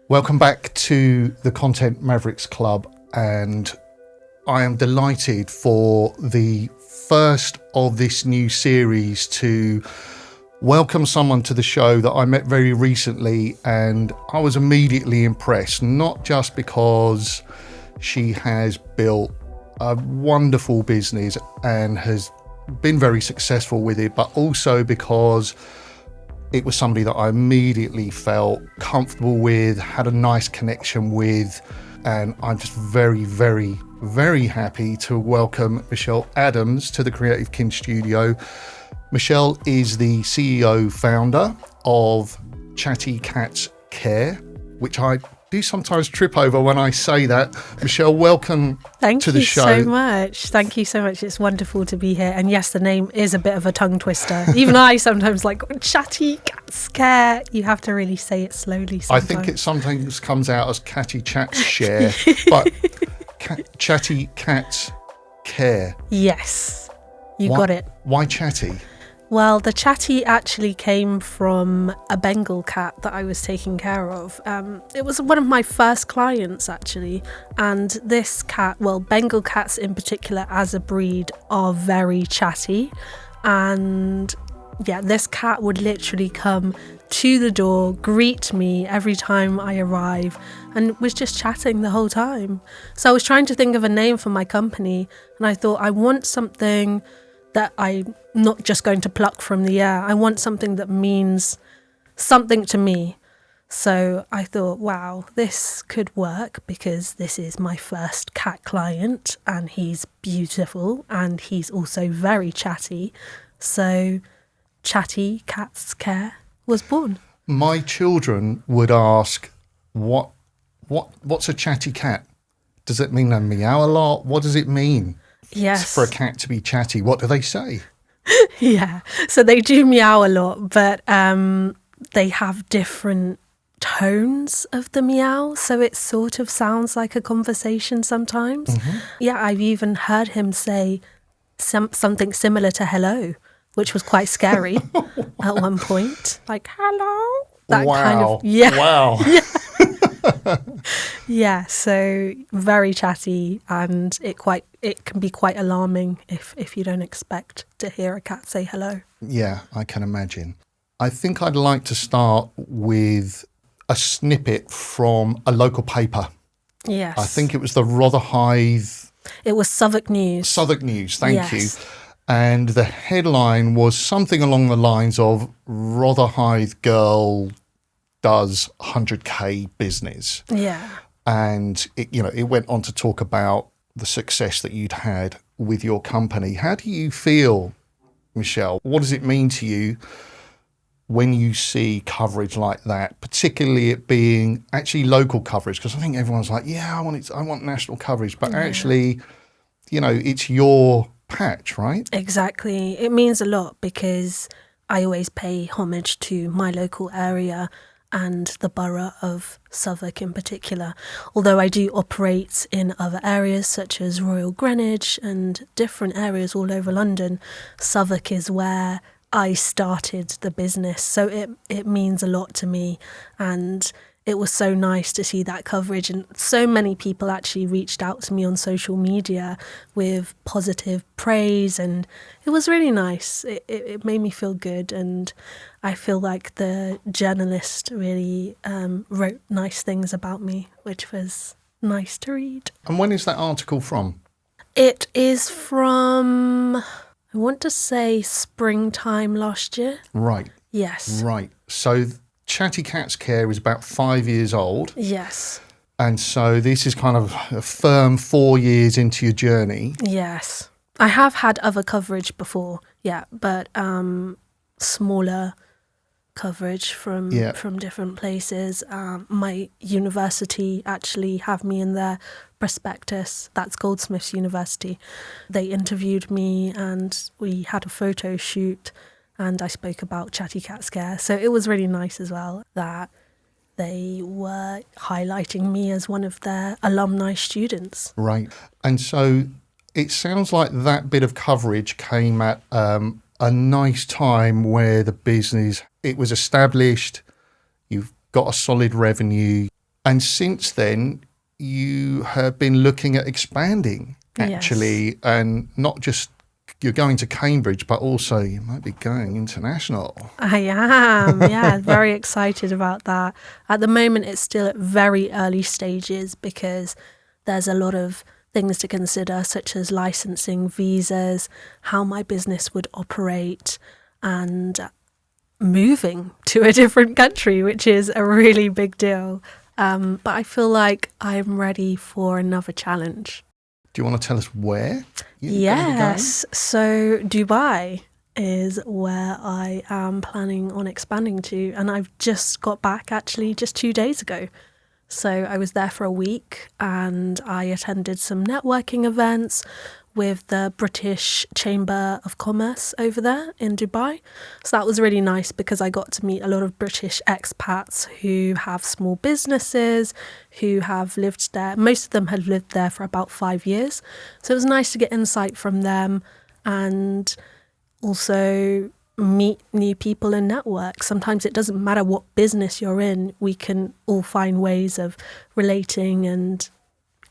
Welcome back to the Content Mavericks Club, and I am delighted for the first of this new series to welcome someone to the show that I met very recently, and I was immediately impressed, not just because she has built a wonderful business and has been very successful with it, but also because it was somebody that I immediately felt comfortable with, had a nice connection with, and I'm just very, very, very happy to welcome Michelle Adams to the Creative Kin Studio. Michelle is the CEO founder of Chatty Cats Care, which I do sometimes trip over when I say that. Michelle, welcome to the show. Thank you so much. Thank you so much. It's wonderful to be here. And yes, the name is a bit of a tongue twister. Even I sometimes Chatty Cats Care. You have to really say it slowly sometimes. I think it sometimes comes out as Catty Chats Share, but Chatty Cats Care. Yes, you got it. Why Chatty? Well, the Chatty actually came from a Bengal cat that I was taking care of. It was one of my first clients, actually. And this cat, well, Bengal cats in particular as a breed are very chatty. And yeah, this cat would literally come to the door, greet me every time I arrive, and was just chatting the whole time. So I was trying to think of a name for my company, and I thought I want something that I'm not just going to pluck from the air. I want something that means something to me. So I thought, wow, this could work because this is my first cat client and he's beautiful and he's also very chatty. So Chatty Cats Care was born. My children would ask, what's a chatty cat? Does it mean they meow a lot? What does it mean? Yes. For a cat to be chatty, what do they say? Yeah, so they do meow a lot, but they have different tones of the meow, so it sort of sounds like a conversation sometimes. Mm-hmm. Yeah, I've even heard him say something similar to hello, which was quite scary at one point. Like, hello? That wow. kind of, yeah. Wow. Yeah. Yeah, so very chatty, and it can be quite alarming if you don't expect to hear a cat say hello. Yeah, I can imagine. I think I'd like to start with a snippet from a local paper. Yes. I think it was the Rotherhithe. It was Southwark News. Southwark News, thank you. And the headline was something along the lines of Rotherhithe girl does 100k business. Yeah. And it went on to talk about the success that you'd had with your company. How do you feel, Michelle? What does it mean to you when you see coverage like that, particularly it being actually local coverage? Because I think everyone's like, yeah, I want national coverage, but actually, it's your patch, right? Exactly. It means a lot because I always pay homage to my local area and the borough of Southwark in particular. Although I do operate in other areas such as Royal Greenwich and different areas all over London, Southwark is where I started the business. So it means a lot to me, and it was so nice to see that coverage, and so many people actually reached out to me on social media with positive praise, and it was really nice. It made me feel good, and I feel like the journalist really wrote nice things about me, which was nice to read. And when is that article from? It is from, I want to say springtime last year. Right. Yes. Right. So Chatty Cats Care is about 5 years old. Yes. And so this is kind of a firm 4 years into your journey. Yes. I have had other coverage before, yeah, but smaller coverage from different places. My university actually have me in their prospectus. That's Goldsmiths University. They interviewed me and we had a photo shoot, and I spoke about Chatty Cats Care. So it was really nice as well that they were highlighting me as one of their alumni students. Right. And so it sounds like that bit of coverage came at a nice time where the business, it was established, you've got a solid revenue, And since then, you have been looking at expanding, actually, Yes. and not just you're going to Cambridge, but also you might be going international. I am, yeah, very excited about that. At the moment, it's still at very early stages because there's a lot of things to consider, such as licensing, visas, how my business would operate, and moving to a different country, which is a really big deal. But I feel like I'm ready for another challenge. Do you want to tell us where you're Yes. So Dubai is where I am planning on expanding to. And I've just got back actually just 2 days ago. So I was there for a week and I attended some networking events with the British Chamber of Commerce over there in Dubai. So that was really nice because I got to meet a lot of British expats who have small businesses, who have lived there. Most of them had lived there for about 5 years. So it was nice to get insight from them and also meet new people and network. Sometimes it doesn't matter what business you're in, we can all find ways of relating and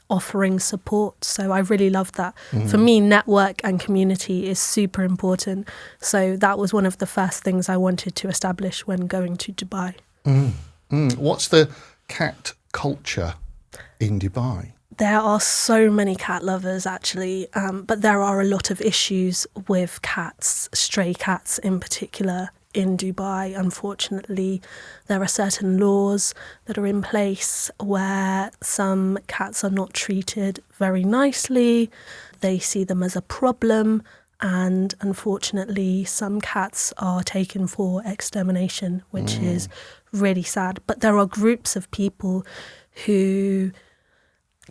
offering support. So I really love that. For me, network and community is super important. So that was one of the first things I wanted to establish when going to Dubai. What's the cat culture in Dubai? There are so many cat lovers actually, but there are a lot of issues with cats, stray cats in particular. In Dubai, unfortunately, there are certain laws that are in place where some cats are not treated very nicely. They see them as a problem, and unfortunately, some cats are taken for extermination, which is really sad. But there are groups of people who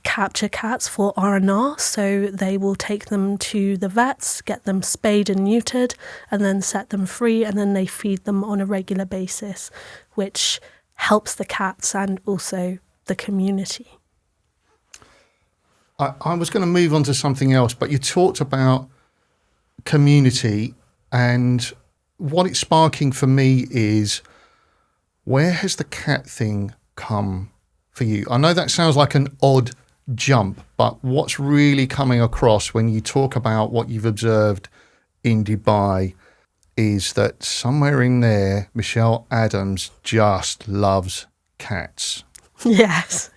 capture cats for R&R, so they will take them to the vets, get them spayed and neutered, and then set them free, and then they feed them on a regular basis, which helps the cats and also the community. I was going to move on to something else, but you talked about community, and what it's sparking for me is, where has the cat thing come for you? I know that sounds like an odd jump, but what's really coming across when you talk about what you've observed in Dubai is that somewhere in there, Michelle Adams just loves cats. Yes.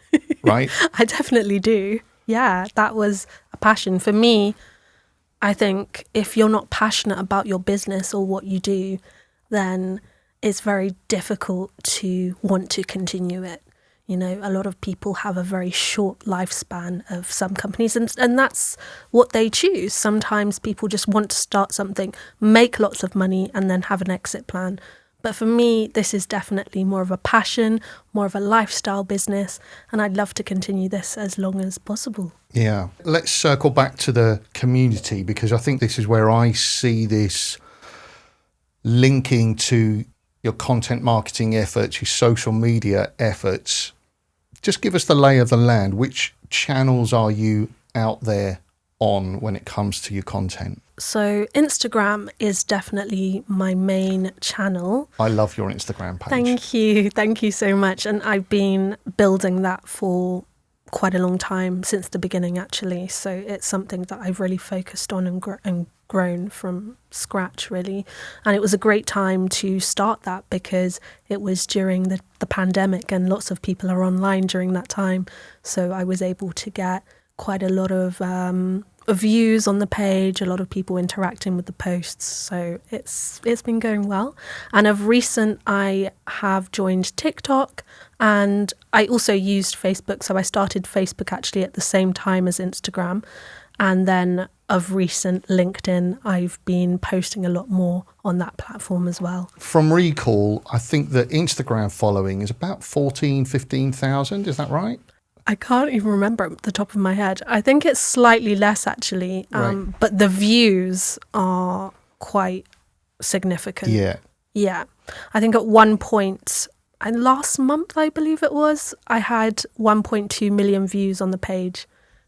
Right? I definitely do. Yeah, that was a passion. For me, I think if you're not passionate about your business or what you do, then it's very difficult to want to continue it. You know, a lot of people have a very short lifespan of some companies, and that's what they choose. Sometimes people just want to start something, make lots of money, and then have an exit plan. But for me, this is definitely more of a passion, more of a lifestyle business, and I'd love to continue this as long as possible. Yeah. Let's circle back to the community, because I think this is where I see this linking to your content marketing efforts, your social media efforts. Just give us the lay of the land. Which channels are you out there on when it comes to your content? So Instagram is definitely my main channel. I love your Instagram page. Thank you so much. And I've been building that for quite a long time, since the beginning actually. So it's something that I've really focused on and grown from scratch really. And it was a great time to start that because it was during the pandemic and lots of people are online during that time. So I was able to get quite a lot of views on the page, a lot of people interacting with the posts. So it's been going well. And of recent, I have joined TikTok, and I also used Facebook. So I started Facebook actually at the same time as Instagram. And then of recent, LinkedIn, I've been posting a lot more on that platform as well. From recall, I think the Instagram following is about 15,000. Is that right? I can't even remember at the top of my head. I think it's slightly less actually, Right. but the views are quite significant. Yeah. I think at one point, and last month I believe it was, I had 1.2 million views on the page,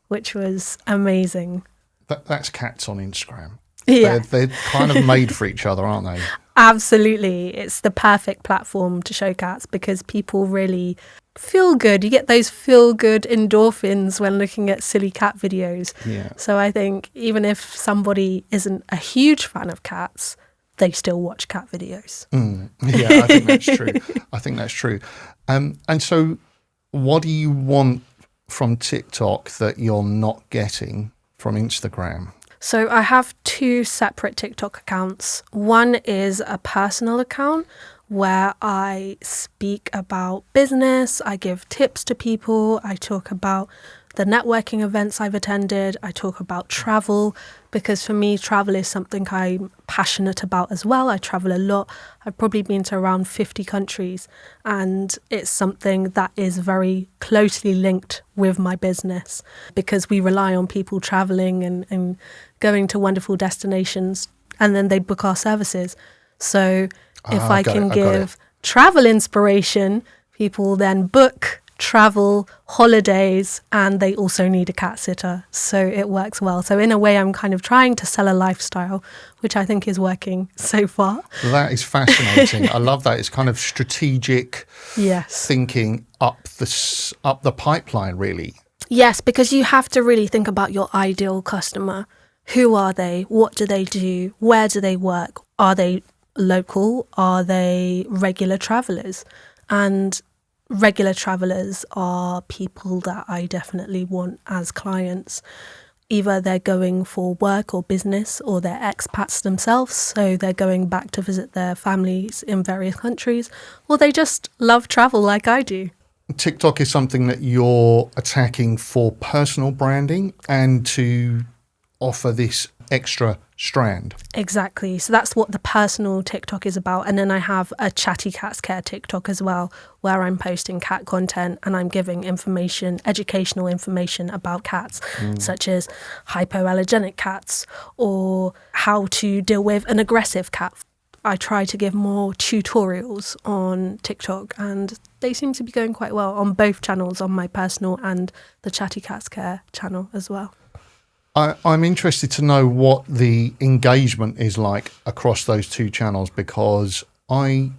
which was amazing. That's cats on Instagram. Yeah. They're kind of made for each other, aren't they? Absolutely. It's the perfect platform to show cats because people really feel good. You get those feel good endorphins when looking at silly cat videos. Yeah. So I think even if somebody isn't a huge fan of cats, they still watch cat videos. Yeah, I think that's true. I think that's true. And so what do you want from TikTok that you're not getting from Instagram? So I have 2 separate TikTok accounts. One is a personal account where I speak about business, I give tips to people, I talk about the networking events I've attended, I talk about travel, because for me, travel is something I'm passionate about as well. I travel a lot. I've probably been to around 50 countries, and it's something that is very closely linked with my business because we rely on people traveling and going to wonderful destinations, and then they book our services. So if I can give travel inspiration, people then book travel, holidays, and they also need a cat sitter. So it works well. So in a way, I'm kind of trying to sell a lifestyle, which I think is working so far. That is fascinating. I love that. It's kind of strategic thinking up the pipeline, really. Yes, because you have to really think about your ideal customer. Who are they? What do they do? Where do they work? Are they local? Are they regular travelers? And regular travelers are people that I definitely want as clients. Either they're going for work or business, or they're expats themselves, so they're going back to visit their families in various countries, or they just love travel like I do. TikTok is something that you're attacking for personal branding and to offer this extra strand. Exactly. So that's what the personal TikTok is about. And then I have a Chatty Cats Care TikTok as well, where I'm posting cat content and I'm giving information, educational information about cats, such as hypoallergenic cats or how to deal with an aggressive cat. I try to give more tutorials on TikTok, and they seem to be going quite well on both channels, on my personal and the Chatty Cats Care channel as well. I'm interested to know what the engagement is like across those 2 channels, because I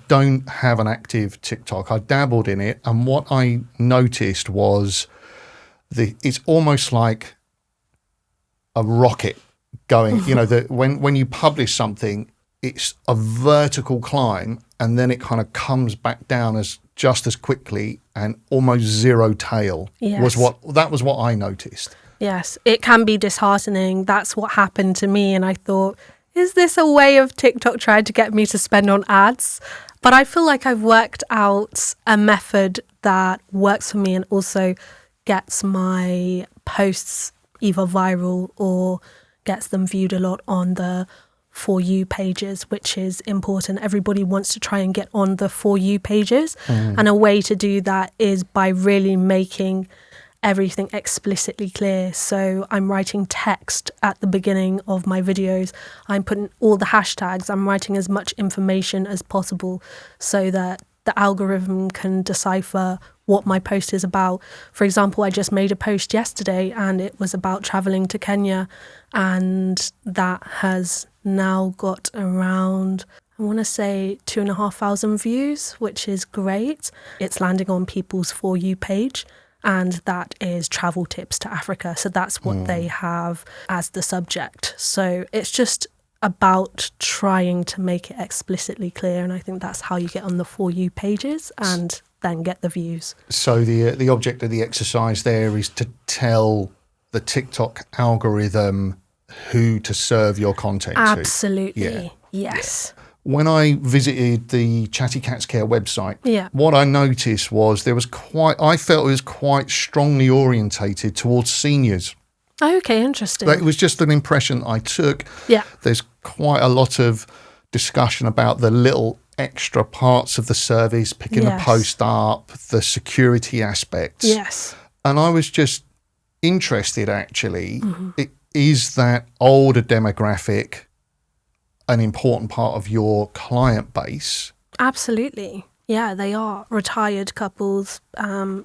don't have an active TikTok. I dabbled in it, and what I noticed was it's almost like a rocket going. You know, that when you publish something, it's a vertical climb, and then it kind of comes back down just as quickly, and almost zero tail. Yes. was what I noticed. Yes, it can be disheartening. That's what happened to me. And I thought, is this a way of TikTok trying to get me to spend on ads? But I feel like I've worked out a method that works for me and also gets my posts either viral or gets them viewed a lot on the For You pages, which is important. Everybody wants to try and get on the For You pages. And a way to do that is by really making everything explicitly clear. So I'm writing text at the beginning of my videos. I'm putting all the hashtags. I'm writing as much information as possible so that the algorithm can decipher what my post is about. For example, I just made a post yesterday and it was about traveling to Kenya, and that has now got around, I want to say 2,500 views, which is great. It's landing on people's For You page. And that is travel tips to Africa. So that's what they have as the subject. So it's just about trying to make it explicitly clear. And I think that's how you get on the For You pages and then get the views. So the object of the exercise there is to tell the TikTok algorithm who to serve your content to. Absolutely. Yeah. Yes. Yeah. When I visited the Chatty Cats Care website, what I noticed was I felt it was quite strongly orientated towards seniors. Oh, okay, interesting. It was just an impression I took. Yeah. There's quite a lot of discussion about the little extra parts of the service, picking the post up, the security aspects. Yes. And I was just interested, actually, is that older demographic an important part of your client base? Absolutely. Yeah, they are. Retired couples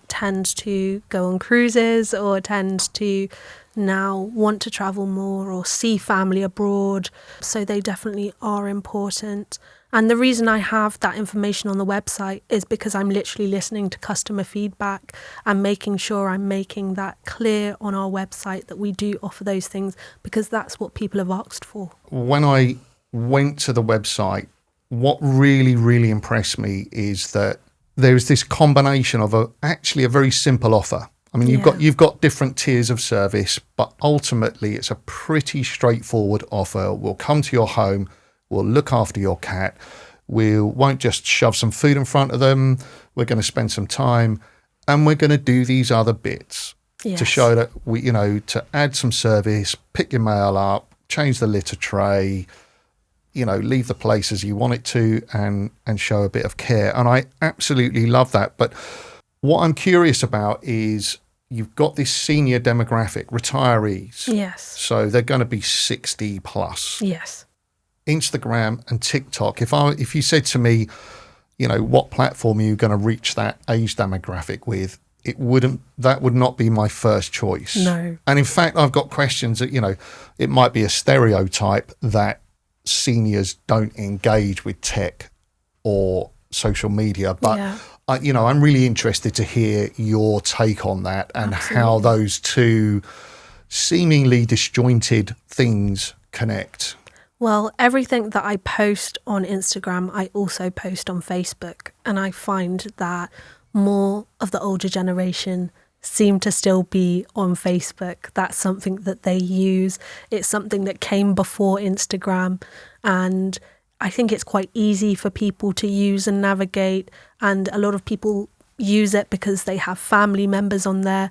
tend to go on cruises or tend to now want to travel more or see family abroad. So they definitely are important. And the reason I have that information on the website is because I'm literally listening to customer feedback and making sure I'm making that clear on our website that we do offer those things, because that's what people have asked for. When I went to the website, what really, really impressed me is that there's this combination of actually a very simple offer. I mean, you've got different tiers of service, but ultimately it's a pretty straightforward offer. We'll come to your home, we'll look after your cat, we won't just shove some food in front of them, we're going to spend some time, and we're going to do these other bits to show that we, to add some service, pick your mail up, change the litter tray, leave the place as you want it to, and show a bit of care. And I absolutely love that. But what I'm curious about is you've got this senior demographic, retirees. Yes. So they're going to be 60 plus. Yes. Instagram and TikTok. If you said to me, what platform are you going to reach that age demographic with? That would not be my first choice. No. And in fact, I've got questions that, it might be a stereotype that seniors don't engage with tech or social media, but I'm really interested to hear your take on that and how those two seemingly disjointed things connect. Well, everything that I post on Instagram, I also post on Facebook, and I find that more of the older generation seem to still be on Facebook. That's something that they use. It's something that came before Instagram, and I think it's quite easy for people to use and navigate, and a lot of people use it because they have family members on there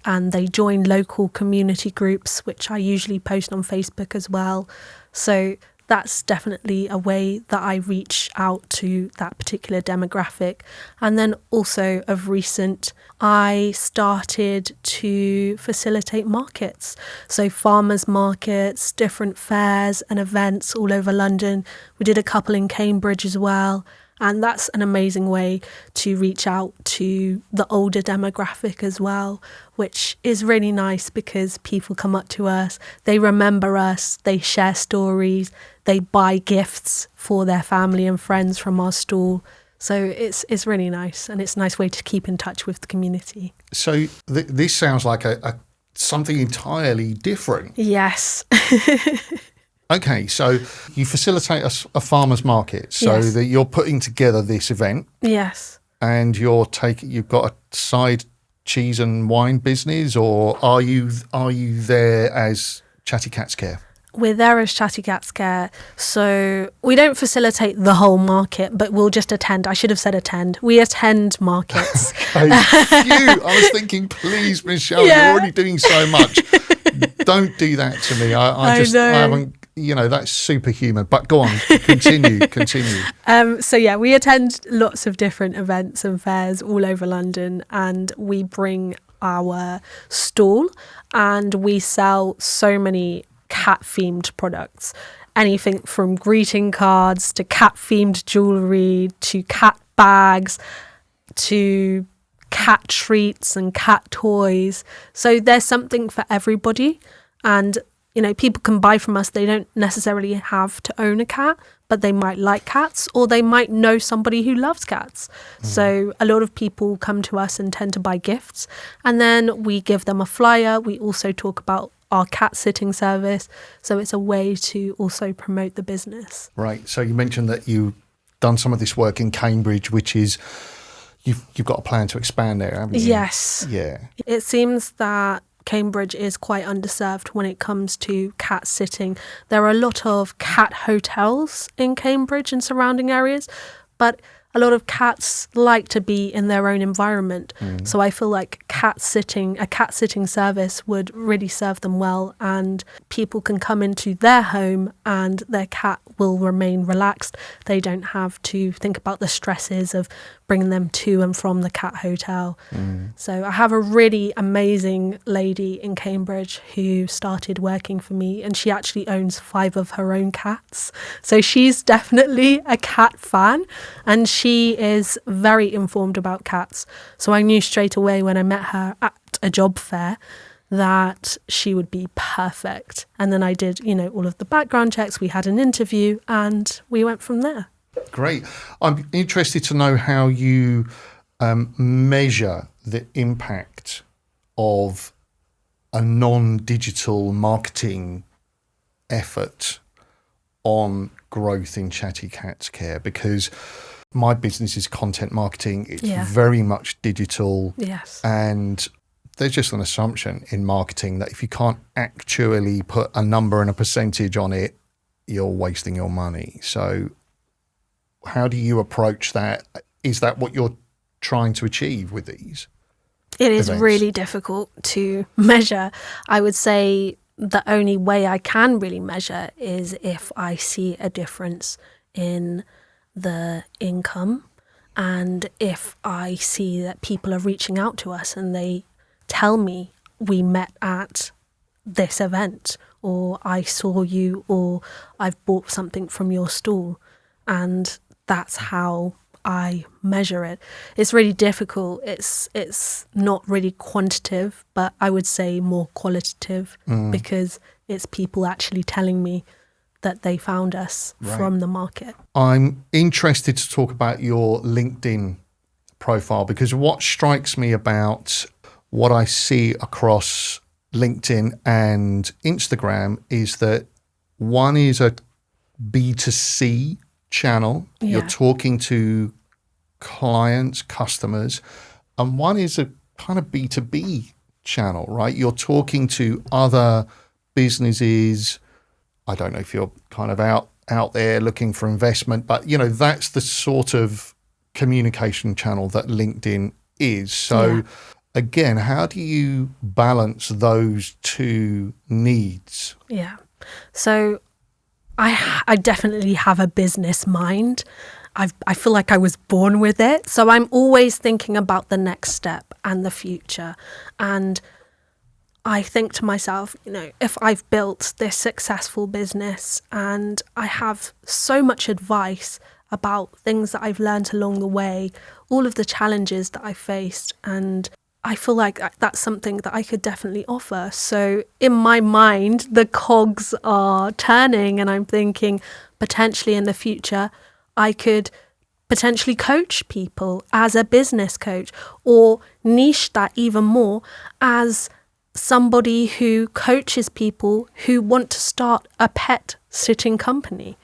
and they join local community groups, which I usually post on Facebook as well. So that's definitely a way that I reach out to that particular demographic. And then also of recent, I started to facilitate markets. So farmers markets, different fairs and events all over London. We did a couple in Cambridge as well. And that's an amazing way to reach out to the older demographic as well, which is really nice because people come up to us, they remember us, they share stories, they buy gifts for their family and friends from our stall. So it's really nice, and it's a nice way to keep in touch with the community. So this sounds like a something entirely different. Yes. Okay, so you facilitate a farmer's market, so that you're putting together this event. Yes. And you've got a side cheese and wine business, or are you there as Chatty Cats Care? We're there as Chatty Cats Care. So we don't facilitate the whole market, but we'll just attend. I should have said attend. We attend markets. I was thinking, please, Michelle, you're already doing so much. Don't do that to me. I haven't. That's superhuman. But go on, continue. So we attend lots of different events and fairs all over London, and we bring our stall, and we sell so many cat-themed products. Anything from greeting cards to cat-themed jewellery to cat bags to cat treats and cat toys. So there's something for everybody, and people can buy from us. They don't necessarily have to own a cat, but they might like cats, or they might know somebody who loves cats. So a lot of people come to us and tend to buy gifts, and then we give them a flyer. We also talk about our cat sitting service. So it's a way to also promote the business. Right. So you mentioned that you've done some of this work in Cambridge, which is you've got a plan to expand there, haven't you? Yes. Yeah. It seems that Cambridge is quite underserved when it comes to cat sitting. There are a lot of cat hotels in Cambridge and surrounding areas, but a lot of cats like to be in their own environment. So I feel like a cat sitting service would really serve them well, and people can come into their home and their cat will remain relaxed. They don't have to think about the stresses of bringing them to and from the cat hotel. So I have a really amazing lady in Cambridge who started working for me, and she actually owns 5 of her own cats. So she's definitely a cat fan, and she is very informed about cats. So I knew straight away when I met her at a job fair that she would be perfect. And then I did, all of the background checks. We had an interview and we went from there. Great. I'm interested to know how you measure the impact of a non-digital marketing effort on growth in Chatty Cats Care, because my business is content marketing. It's very much digital. Yes. And there's just an assumption in marketing that if you can't actually put a number and a percentage on it, you're wasting your money. So how do you approach that? Is that what you're trying to achieve with these? It is events? really difficult to measure. I would say the only way I can really measure is if I see a difference in the income, and if I see that people are reaching out to us and they tell me we met at this event, or I saw you, or I've bought something from your stall, and that's how I measure it. It's really difficult. It's not really quantitative, but I would say more qualitative, because it's people actually telling me that they found us from the market. I'm interested to talk about your LinkedIn profile, because what strikes me about what I see across LinkedIn and Instagram is that one is a B2C channel. Yeah. You're talking to clients, customers, and one is a kind of B2B channel, right? You're talking to other businesses. I don't know if you're kind of out there looking for investment, but you know, that's the sort of communication channel that LinkedIn is. So again, how do you balance those two needs? Yeah. So I definitely have a business mind. I feel like I was born with it. So I'm always thinking about the next step and the future. And I think to myself, you know, if I've built this successful business and I have so much advice about things that I've learned along the way, all of the challenges that I faced, and I feel like that's something that I could definitely offer. So in my mind, the cogs are turning, and I'm thinking potentially in the future, I could potentially coach people as a business coach, or niche that even more as somebody who coaches people who want to start a pet sitting company.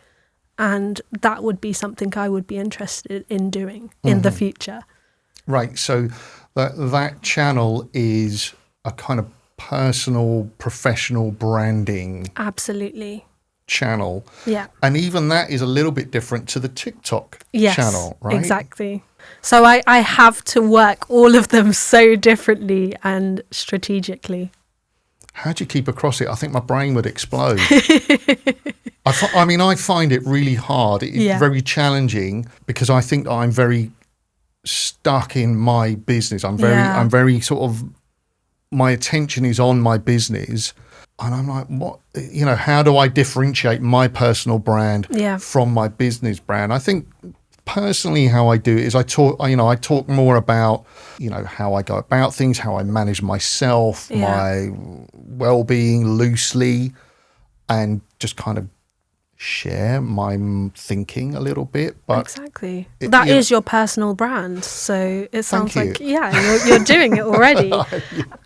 And that would be something I would be interested in doing in the future. Right. So that channel is a kind of personal, professional branding. Absolutely. Channel. Yeah. And even that is a little bit different to the TikTok channel, right? Exactly. So I have to work all of them so differently and strategically. How do you keep across it? I think my brain would explode. I mean, I find it really hard. It's very challenging, because I think I'm very stuck in my business. I'm very sort of, my attention is on my business. And I'm like, what, you know, how do I differentiate my personal brand from my business brand? I think personally how I do it is I talk more about, you know, how I go about things, how I manage myself, my well-being loosely, and just kind of share my thinking a little bit. But exactly. That is your personal brand. So it sounds like, you're doing it already.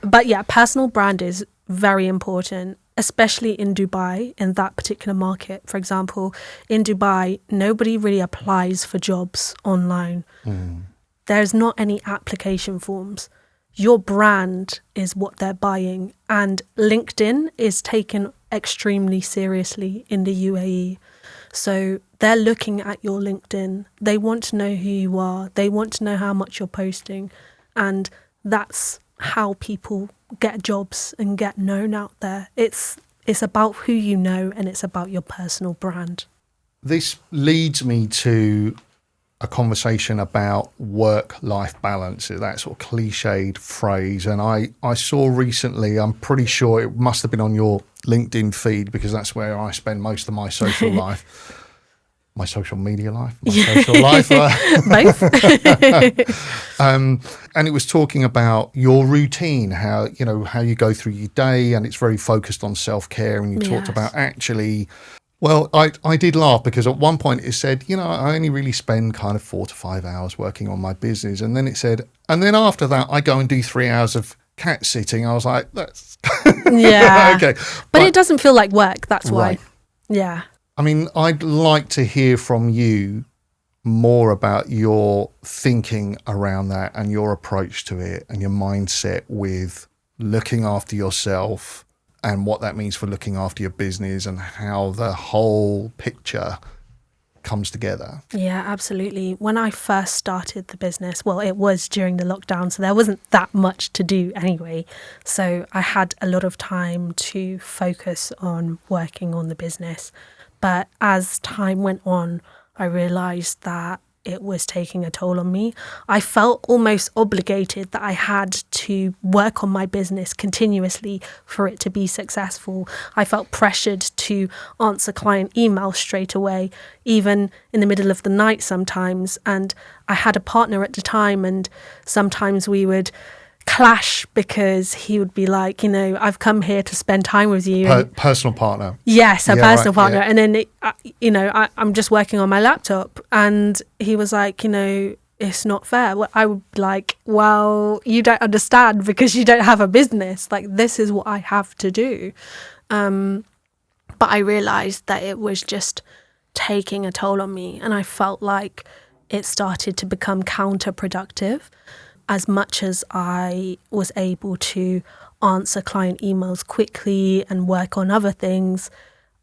But yeah, personal brand is very important, especially in Dubai, in that particular market. For example, in Dubai, nobody really applies for jobs online. There's not any application forms. Your brand is what they're buying. And LinkedIn is taken extremely seriously in the UAE. So they're looking at your LinkedIn. They want to know who you are. They want to know how much you're posting. And that's how people get jobs and get known out there. It's about who you know, and it's about your personal brand. This leads me to a conversation about work-life balance, that sort of cliched phrase. And I saw recently, I'm pretty sure it must have been on your LinkedIn feed, because that's where I spend most of my social life. My social media life, my social life. Both. And it was talking about your routine, how you go through your day, and it's very focused on self-care. And you talked about actually, Well, I did laugh because at one point it said, I only really spend kind of 4 to 5 hours working on my business. And then it said, and then after that, I go and do 3 hours of cat sitting. I was like, that's Yeah. okay. But it doesn't feel like work. That's why. Right. Yeah. I mean, I'd like to hear from you more about your thinking around that and your approach to it and your mindset with looking after yourself and what that means for looking after your business and how the whole picture comes together. Yeah, absolutely. When I first started the business, well, it was during the lockdown, so there wasn't that much to do anyway. So I had a lot of time to focus on working on the business. But as time went on, I realized that it was taking a toll on me. I felt almost obligated that I had to work on my business continuously for it to be successful. I felt pressured to answer client emails straight away, even in the middle of the night sometimes. And I had a partner at the time, and sometimes we would clash because he would be like, I've come here to spend time with you. Personal partner. Yes, a personal partner. Yeah. And then, I'm just working on my laptop. And he was like, it's not fair. Well, I would be like, well, you don't understand because you don't have a business. Like, this is what I have to do. But I realized that it was just taking a toll on me. And I felt like it started to become counterproductive. As much as I was able to answer client emails quickly and work on other things,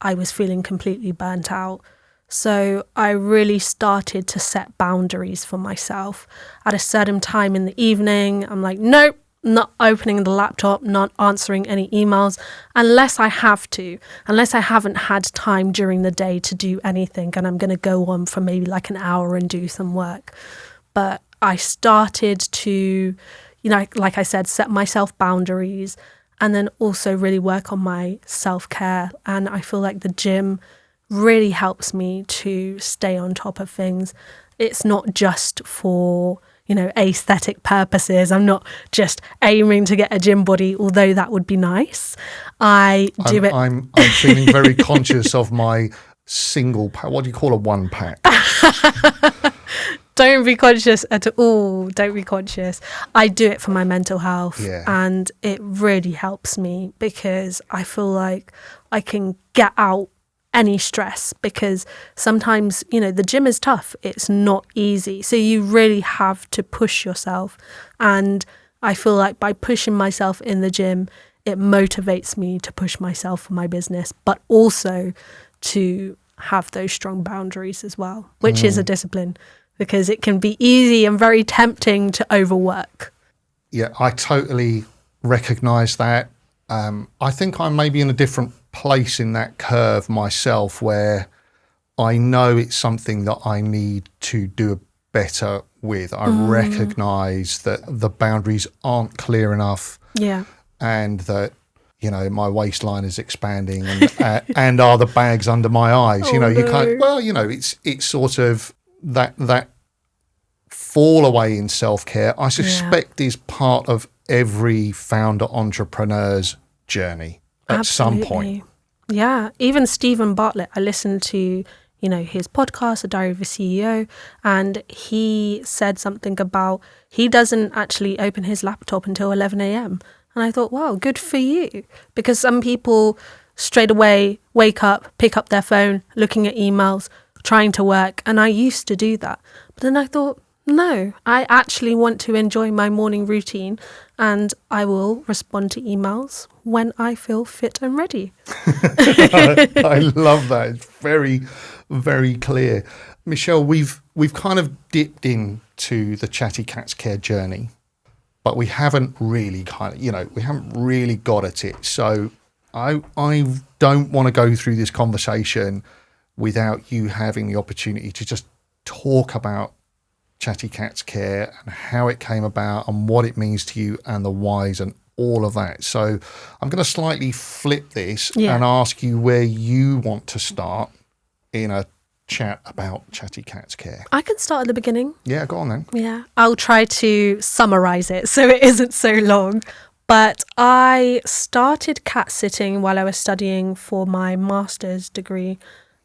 I was feeling completely burnt out. So I really started to set boundaries for myself. At a certain time in the evening, I'm like, nope, not opening the laptop, not answering any emails unless I have to, unless I haven't had time during the day to do anything and I'm going to go on for maybe like an hour and do some work. But I started to, like I said, set myself boundaries and then also really work on my self-care. And I feel like the gym really helps me to stay on top of things. It's not just for, aesthetic purposes. I'm not just aiming to get a gym body, although that would be nice. I'm feeling very conscious of my single pack. What do you call a one pack? Don't be conscious at all. Don't be conscious. I do it for my mental health, and it really helps me because I feel like I can get out any stress, because sometimes, the gym is tough. It's not easy. So you really have to push yourself. And I feel like by pushing myself in the gym, it motivates me to push myself for my business, but also to have those strong boundaries as well, which is a discipline. Because it can be easy and very tempting to overwork. Yeah, I totally recognise that. I think I'm maybe in a different place in that curve myself, where I know it's something that I need to do better with. I recognise that the boundaries aren't clear enough. Yeah. And that, my waistline is expanding and are the bags under my eyes. Oh, you can't, it's sort of that fall away in self-care, I suspect is part of every founder entrepreneur's journey at some point. Yeah. Even Stephen Bartlett, I listened to, his podcast, A Diary of a CEO, and he said something about he doesn't actually open his laptop until 11 a.m. And I thought, wow, good for you. Because some people straight away wake up, pick up their phone, looking at emails, trying to work. And I used to do that. But then I thought, no, I actually want to enjoy my morning routine, and I will respond to emails when I feel fit and ready. I love that. It's very, very clear. Michelle, we've kind of dipped into the Chatty Cats Care journey, but we haven't really we haven't really got at it. So I don't want to go through this conversation without you having the opportunity to just talk about Chatty Cats Care and how it came about and what it means to you and the whys and all of that. So I'm going to slightly flip this and ask you where you want to start in a chat about Chatty Cats Care. I can start at the beginning. Yeah, go on then. Yeah, I'll try to summarize it so it isn't so long. But I started cat sitting while I was studying for my master's degree.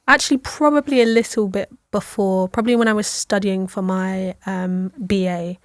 Actually, probably a little bit before, probably when I was studying for my BA.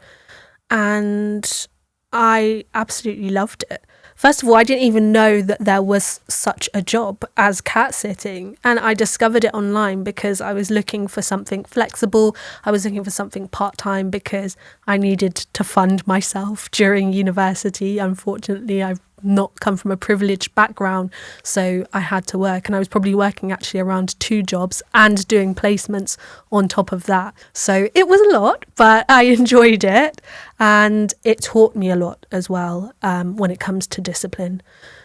And I absolutely loved it. First of all, I didn't even know that there was such a job as cat sitting. And I discovered it online because I was looking for something flexible. I was looking for something part-time because I needed to fund myself during university. Unfortunately, I've not come from a privileged background, so I had to work, and I was probably working actually around 2 jobs and doing placements on top of that. So it was a lot, but I enjoyed it, and it taught me a lot as well when it comes to discipline.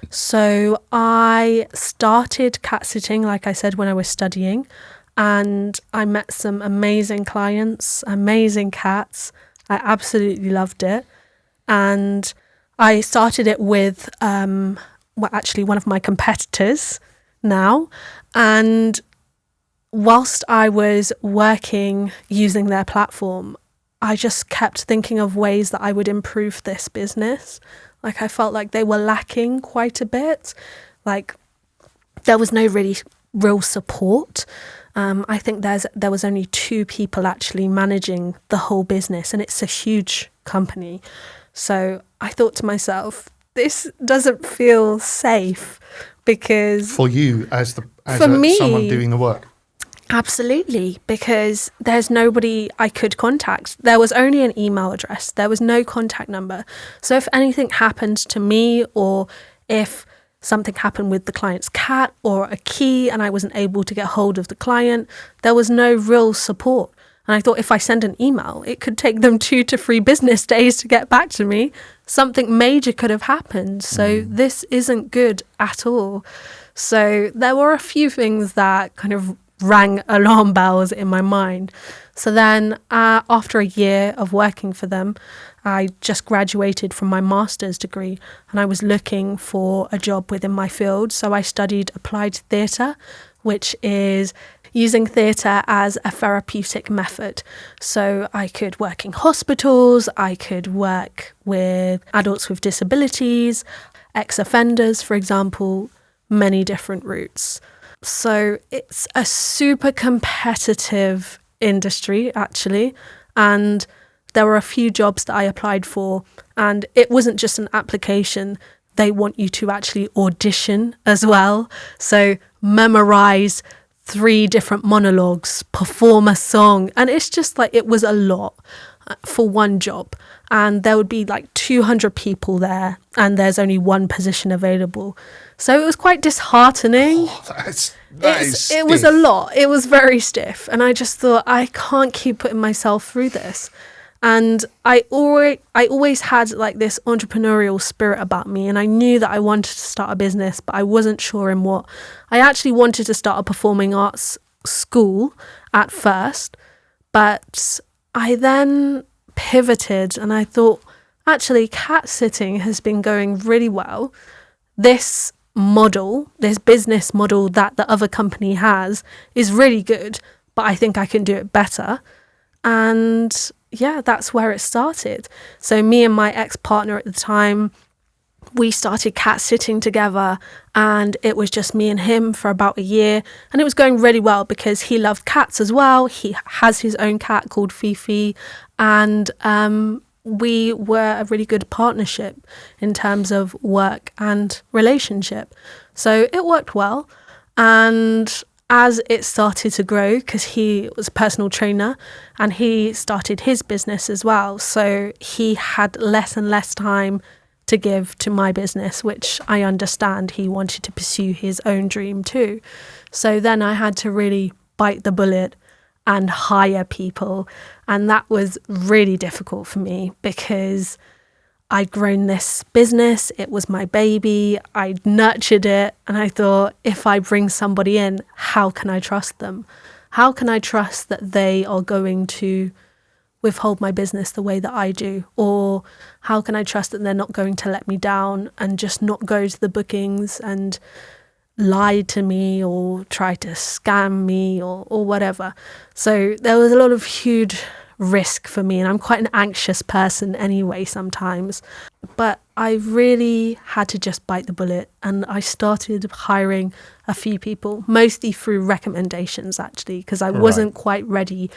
So I started cat sitting, like I said, when I was studying, and I met some amazing clients, amazing cats. I absolutely loved it. And I started it with, actually one of my competitors now. And whilst I was working using their platform, I just kept thinking of ways that I would improve this business. Like, I felt like they were lacking quite a bit. Like, there was no really real support. I think there was only 2 people actually managing the whole business, and it's a huge company. So I thought to myself, this doesn't feel safe, because for you as me, someone doing the work. Absolutely, because there's nobody I could contact. There was only an email address. There was no contact number. So if anything happened to me, or if something happened with the client's cat or a key and I wasn't able to get hold of the client, there was no real support. And I thought, if I send an email, it could take them 2 to 3 business days to get back to me. Something major could have happened. So this isn't good at all. So there were a few things that kind of rang alarm bells in my mind. So then after a year of working for them, I just graduated from my master's degree, and I was looking for a job within my field. So I studied applied theatre, which is using theatre as a therapeutic method. So I could work in hospitals, I could work with adults with disabilities, ex-offenders, for example, many different routes. So it's a super competitive industry, actually. And there were a few jobs that I applied for, and it wasn't just an application. They want you to actually audition as well. So memorize 3 different monologues, perform a song. And it's just like, it was a lot for one job. And there would be like 200 people there, and there's only one position available. So it was quite disheartening. It was a lot. It was very stiff. And I just thought, I can't keep putting myself through this. And I always had like this entrepreneurial spirit about me, and I knew that I wanted to start a business, but I wasn't sure in what. I actually wanted to start a performing arts school at first, but I then pivoted and I thought, actually, cat sitting has been going really well. This model, this business model that the other company has, is really good, but I think I can do it better. And yeah, that's where it started. So me and my ex-partner at the time, we started cat sitting together, and it was just me and him for about a year, and it was going really well because he loved cats as well. He has his own cat called Fifi, and we were a really good partnership in terms of work and relationship. So it worked well. And as it started to grow, because he was a personal trainer and he started his business as well, so he had less and less time to give to my business, which I understand. He wanted to pursue his own dream too. So then I had to really bite the bullet and hire people. And that was really difficult for me because I'd grown this business. It was my baby. I'd nurtured it. And I thought, if I bring somebody in, how can I trust them? How can I trust that they are going to withhold my business the way that I do? Or how can I trust that they're not going to let me down and just not go to the bookings and lie to me or try to scam me or whatever? So there was a lot of huge risk for me, and I'm quite an anxious person anyway sometimes. But I really had to just bite the bullet, and I started hiring a few people, mostly through recommendations actually, because I wasn't quite ready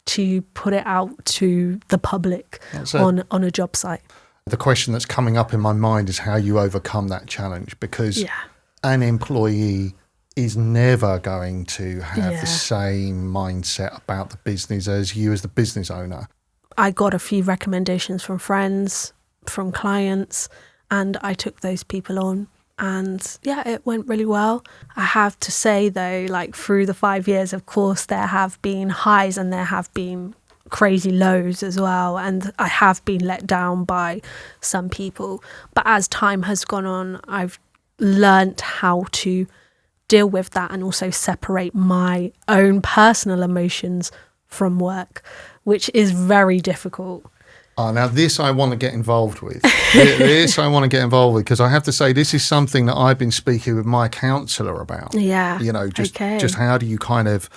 to put it out to the public on a job site. The question that's coming up in my mind is how you overcome that challenge, because an employee is never going to have the same mindset about the business as you as the business owner. I got a few recommendations from friends, from clients, and I took those people on. And yeah, it went really well. I have to say though, like through the 5 years, of course, there have been highs and there have been crazy lows as well. And I have been let down by some people. But as time has gone on, I've learnt how to deal with that and also separate my own personal emotions from work, which is very difficult. Now this I want to get involved with. This I want to get involved with, because I have to say this is something that I've been speaking with my counsellor about. Yeah. You know, just how do you kind of,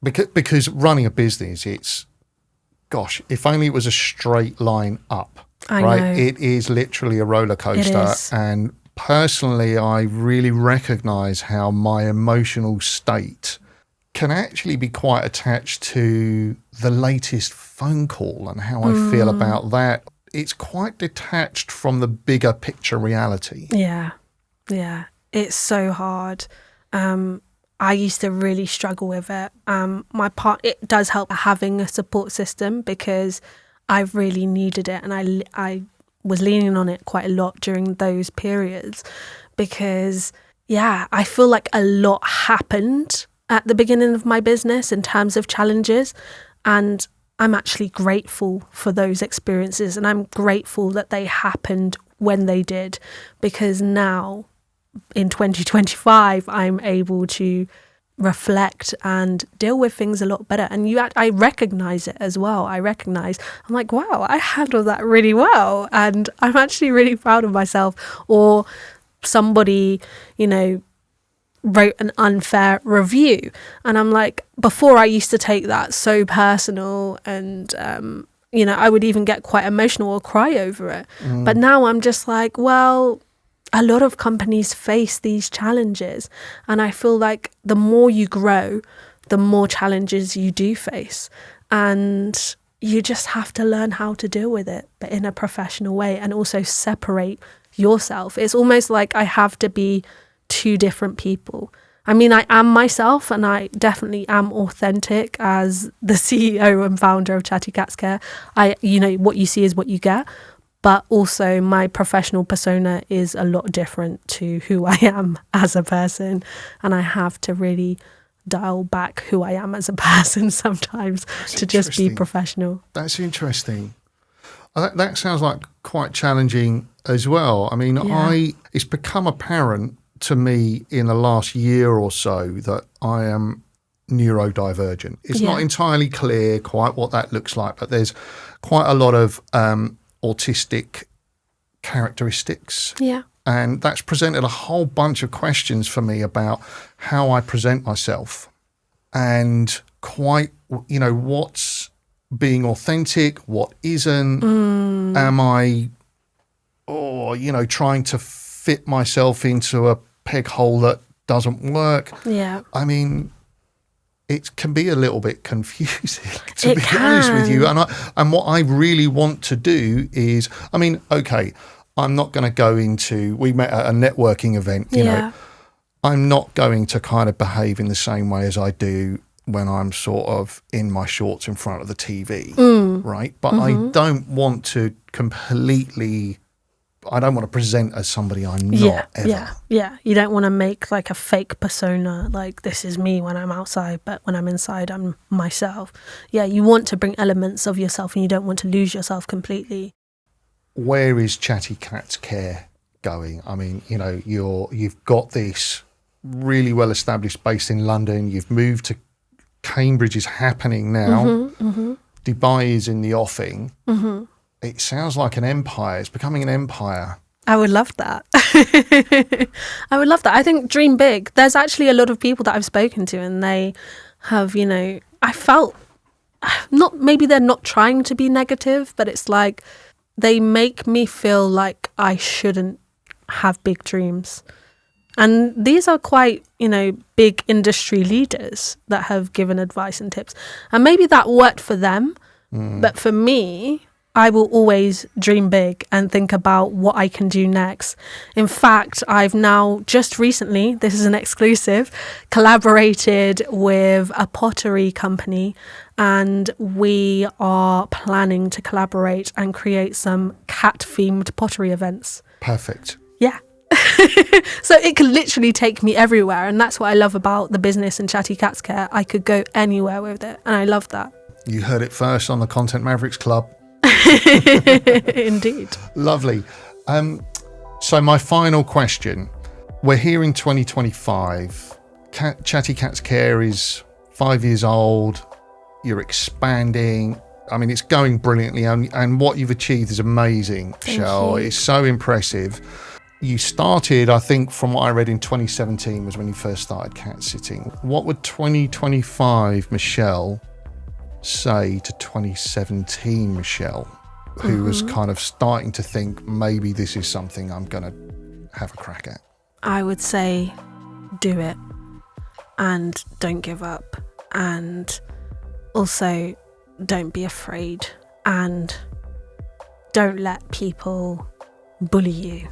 because running a business, it's, gosh, if only it was a straight line up, I right? know. It is literally a roller coaster. It is. And personally, I really recognise how my emotional state can actually be quite attached to the latest phone call and how I feel about that. It's quite detached from the bigger picture reality. Yeah. It's so hard. I used to really struggle with it. It does help having a support system, because I really needed it, and I was leaning on it quite a lot during those periods, because I feel like a lot happened at the beginning of my business in terms of challenges, and I'm actually grateful for those experiences, and I'm grateful that they happened when they did, because now in 2025 I'm able to reflect and deal with things a lot better. And I recognize it as well. I'm like, wow, I handled that really well, and I'm actually really proud of myself. Or somebody, wrote an unfair review, and I'm like, before I used to take that so personal, and I would even get quite emotional or cry over it. But now I'm just like, well, a lot of companies face these challenges, and I feel like the more you grow, the more challenges you do face, and you just have to learn how to deal with it, but in a professional way, and also separate yourself. It's almost like I have to be two different people. I mean, I am myself, and I definitely am authentic as the CEO and founder of Chatty Cats Care. What you see is what you get, but also my professional persona is a lot different to who I am as a person, and I have to really dial back who I am as a person sometimes to just be professional. That's interesting. That sounds like quite challenging as well. I mean, it's become apparent to me in the last year or so that I am neurodivergent. It's not entirely clear quite what that looks like, but there's quite a lot of autistic characteristics. Yeah. And that's presented a whole bunch of questions for me about how I present myself, and quite, what's being authentic, what isn't. Am I, trying to fit myself into a peg hole that doesn't work? Yeah. I mean, it can be a little bit confusing, to be honest with you. And what I really want to do is, okay, I'm not going to go into, we met at a networking event, you know, I'm not going to kind of behave in the same way as I do when I'm sort of in my shorts in front of the TV, right? But I don't want to I don't want to present as somebody I'm not ever. Yeah. You don't want to make like a fake persona, like this is me when I'm outside, but when I'm inside, I'm myself. Yeah, you want to bring elements of yourself, and you don't want to lose yourself completely. Where is Chatty Cats Care going? I mean, you've got this really well-established base in London. You've moved to Cambridge, is happening now. Dubai is in the offing. It sounds like an empire. It's becoming an empire. I would love that. I would love that. I think dream big. There's actually a lot of people that I've spoken to, and they have, I felt maybe they're not trying to be negative, but it's like they make me feel like I shouldn't have big dreams. And these are quite, big industry leaders that have given advice and tips. And maybe that worked for them. But for me, I will always dream big and think about what I can do next. In fact, I've now just recently, this is an exclusive, collaborated with a pottery company, and we are planning to collaborate and create some cat-themed pottery events. Perfect. Yeah. So it could literally take me everywhere, and that's what I love about the business and Chatty Cats Care. I could go anywhere with it, and I love that. You heard it first on the Content Mavericks Club. Indeed. Lovely. So my final question. We're here in 2025. Chatty Cats Care is 5 years old. You're expanding. I mean, it's going brilliantly, and what you've achieved is amazing, Michelle. It's so impressive. You started, I think, from what I read in 2017 was when you first started cat sitting. What would 2025 Michelle say to 2017 Michelle, who was kind of starting to think maybe this is something I'm going to have a crack at? I would say do it and don't give up, and also don't be afraid, and don't let people bully you,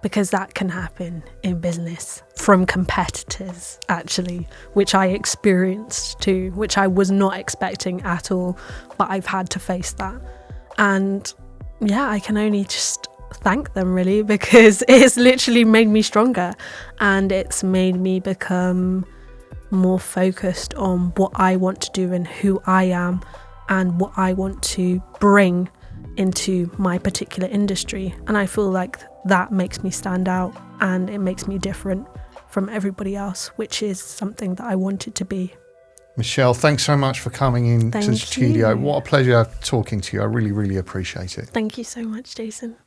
because that can happen in business from competitors, actually, which I experienced too, which I was not expecting at all, but I've had to face that. And yeah, I can only just thank them, really, because it's literally made me stronger, and it's made me become more focused on what I want to do and who I am and what I want to bring into my particular industry. And I feel like that makes me stand out, and it makes me different from everybody else, which is something that I wanted to be. Michelle, thanks so much for coming in to the studio. What a pleasure talking to you. I really, really appreciate it. Thank you so much, Jason.